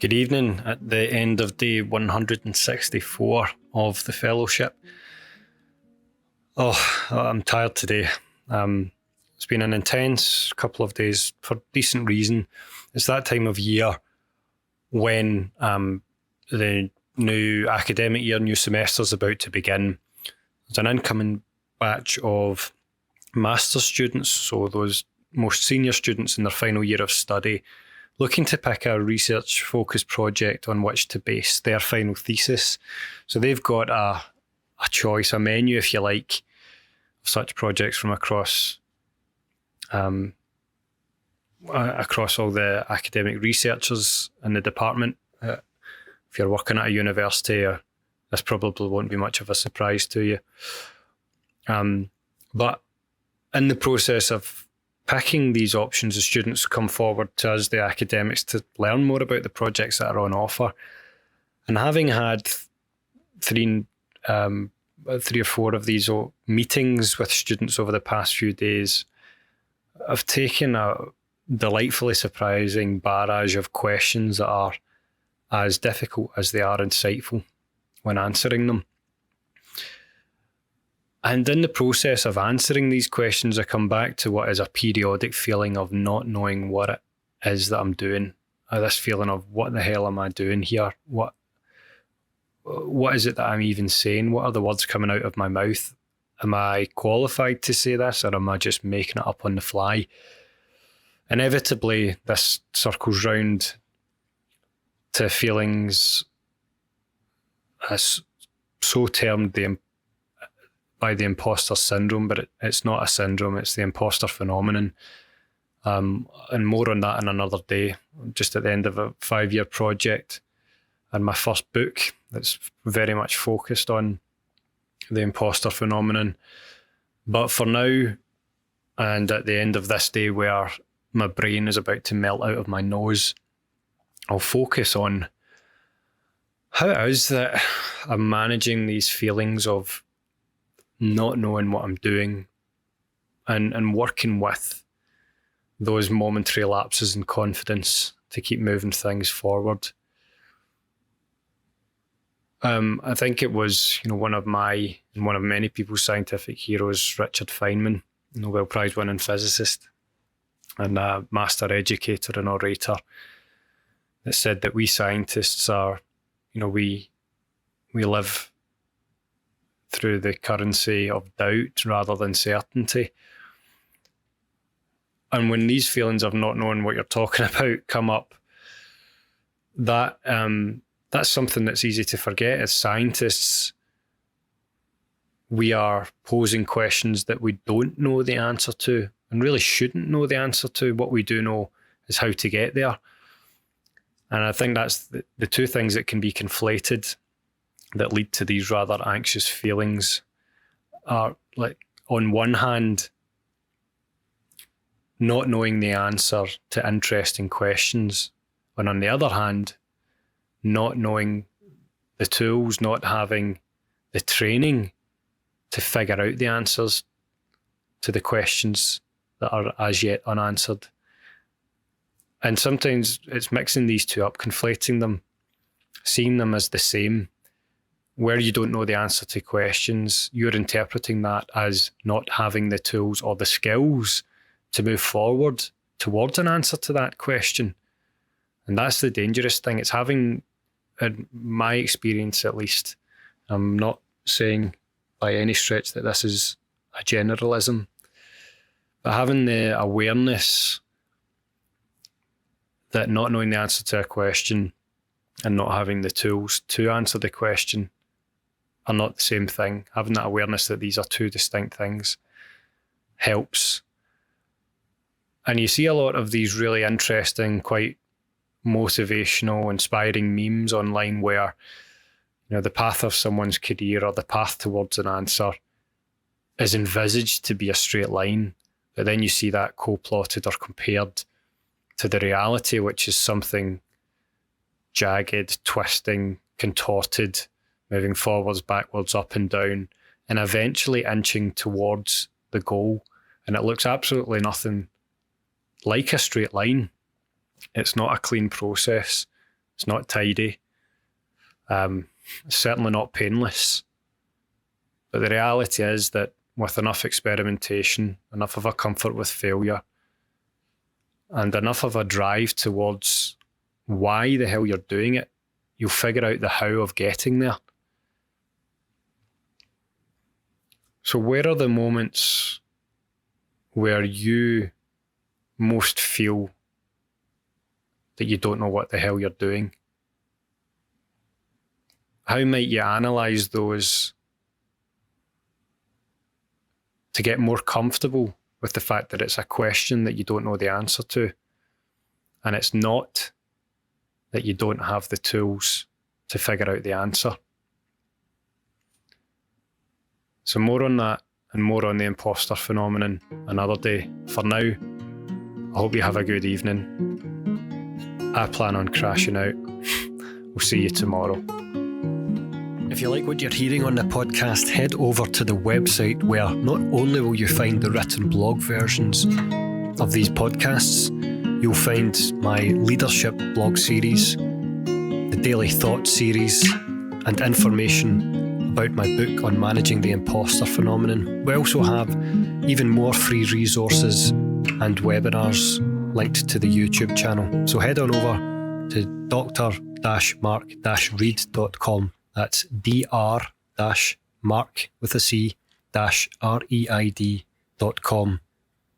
Good evening at the end of day 164 of the fellowship. I'm tired today. It's been an intense couple of days for decent reason. It's that time of year when the new academic year, new semester is about to begin. There's an incoming batch of master's students, so those most senior students in their final year of study, looking to pick a research-focused project on which to base their final thesis. So they've got a choice, a menu, if you like, of such projects from across all the academic researchers in the department. If you're working at a university, this probably won't be much of a surprise to you. But in the process of picking these options, the students come forward to us, the academics, to learn more about the projects that are on offer. And having had three or four of these meetings with students over the past few days, I've taken a delightfully surprising barrage of questions that are as difficult as they are insightful when answering them. And in the process of answering these questions, I come back to what is a periodic feeling of not knowing what it is that I'm doing. This feeling of, what the hell am I doing here? What is it that I'm even saying? What are the words coming out of my mouth? Am I qualified to say this, or am I just making it up on the fly? Inevitably, this circles round to feelings as so termed by the imposter syndrome, but it's not a syndrome, it's the imposter phenomenon. And more on that in another day. I'm just at the end of a 5-year project and my first book that's very much focused on the imposter phenomenon. But for now, and at the end of this day where my brain is about to melt out of my nose, I'll focus on how it is that I'm managing these feelings of not knowing what I'm doing and working with those momentary lapses in confidence to keep moving things forward. I think it was, one of many people's scientific heroes, Richard Feynman, Nobel Prize winning physicist and a master educator and orator, that said that we scientists are, we live through the currency of doubt rather than certainty. And when these feelings of not knowing what you're talking about come up, that's something that's easy to forget. As scientists, we are posing questions that we don't know the answer to and really shouldn't know the answer to. What we do know is how to get there. And I think that's the two things that can be conflated that lead to these rather anxious feelings are, like, on one hand, not knowing the answer to interesting questions, and on the other hand, not knowing the tools, not having the training to figure out the answers to the questions that are as yet unanswered. And sometimes it's mixing these two up, conflating them, seeing them as the same. Where you don't know the answer to questions, you're interpreting that as not having the tools or the skills to move forward towards an answer to that question. And that's the dangerous thing. It's having, in my experience at least, I'm not saying by any stretch that this is a generalism, but having the awareness that not knowing the answer to a question and not having the tools to answer the question are not the same thing. Having that awareness that these are two distinct things helps. And you see a lot of these really interesting, quite motivational, inspiring memes online where, the path of someone's career or the path towards an answer is envisaged to be a straight line, but then you see that co-plotted or compared to the reality, which is something jagged, twisting, contorted, moving forwards, backwards, up and down, and eventually inching towards the goal. And it looks absolutely nothing like a straight line. It's not a clean process. It's not tidy. It's certainly not painless. But the reality is that with enough experimentation, enough of a comfort with failure, and enough of a drive towards why the hell you're doing it, you'll figure out the how of getting there. So where are the moments where you most feel that you don't know what the hell you're doing? How might you analyse those to get more comfortable with the fact that it's a question that you don't know the answer to, and it's not that you don't have the tools to figure out the answer? So more on that and more on the imposter phenomenon another day. For now, I hope you have a good evening. I plan on crashing out. We'll see you tomorrow. If you like what you're hearing on the podcast, head over to the website where not only will you find the written blog versions of these podcasts, you'll find my leadership blog series, the daily thought series, and information about my book on managing the imposter phenomenon. We also have even more free resources and webinars linked to the YouTube channel. So head on over to dr-mark-reid.com. That's dr-mark with a C -reid.com